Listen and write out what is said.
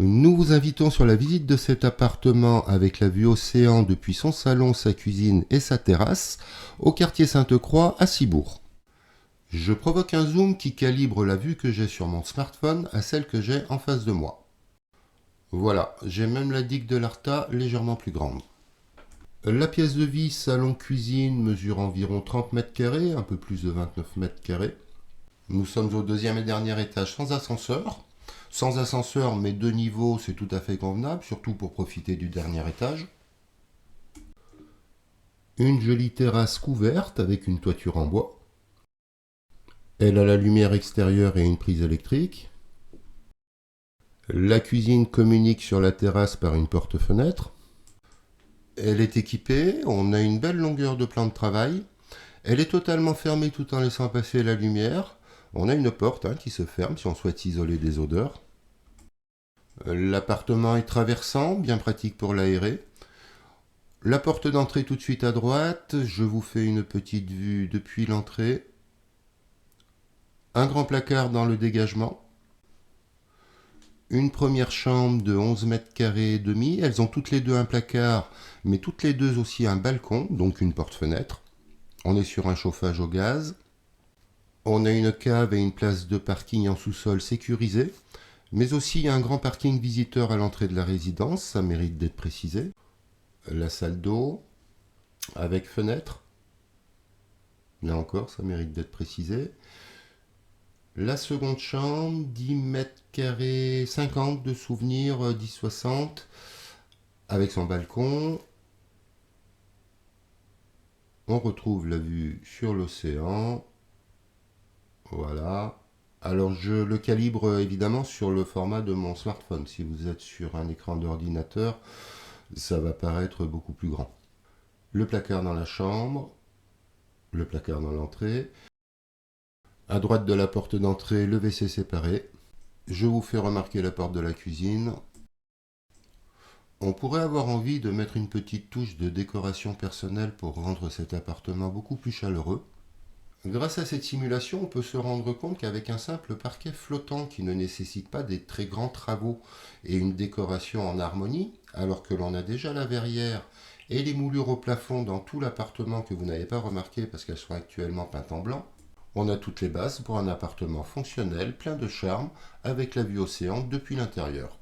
Nous vous invitons sur la visite de cet appartement avec la vue océan depuis son salon, sa cuisine et sa terrasse au quartier Sainte-Croix à Cibourg. Je provoque un zoom qui calibre la vue que j'ai sur mon smartphone à celle que j'ai en face de moi. Voilà, j'ai même la digue de l'Arta légèrement plus grande. La pièce de vie salon-cuisine mesure environ 30 mètres carrés, un peu plus de 29 mètres carrés. Nous sommes au deuxième et dernier étage sans ascenseur. Sans ascenseur, mais 2 niveaux, c'est tout à fait convenable, surtout pour profiter du dernier étage. Une jolie terrasse couverte avec une toiture en bois. Elle a la lumière extérieure et une prise électrique. La cuisine communique sur la terrasse par une porte-fenêtre. Elle est équipée, on a une belle longueur de plan de travail. Elle est totalement fermée tout en laissant passer la lumière. On a une porte qui se ferme si on souhaite s'isoler des odeurs. L'appartement est traversant, bien pratique pour l'aérer. La porte d'entrée tout de suite à droite, je vous fais une petite vue depuis l'entrée. Un grand placard dans le dégagement. Une première chambre de 11 mètres carrés et demi. Elles ont toutes les deux un placard, mais toutes les deux aussi un balcon, donc une porte-fenêtre. On est sur un chauffage au gaz. On a une cave et une place de parking en sous-sol sécurisée, mais aussi un grand parking visiteur à l'entrée de la résidence, ça mérite d'être précisé. La salle d'eau, avec fenêtre. Là encore, ça mérite d'être précisé. La seconde chambre, 10 mètres carrés 50 de souvenirs, 10-60, avec son balcon. On retrouve la vue sur l'océan. Voilà. Alors je le calibre évidemment sur le format de mon smartphone. Si vous êtes sur un écran d'ordinateur, ça va paraître beaucoup plus grand. Le placard dans la chambre, le placard dans l'entrée. À droite de la porte d'entrée, le WC séparé. Je vous fais remarquer la porte de la cuisine. On pourrait avoir envie de mettre une petite touche de décoration personnelle pour rendre cet appartement beaucoup plus chaleureux. Grâce à cette simulation, on peut se rendre compte qu'avec un simple parquet flottant qui ne nécessite pas des très grands travaux et une décoration en harmonie, alors que l'on a déjà la verrière et les moulures au plafond dans tout l'appartement que vous n'avez pas remarqué parce qu'elles sont actuellement peintes en blanc, on a toutes les bases pour un appartement fonctionnel, plein de charme, avec la vue océan depuis l'intérieur.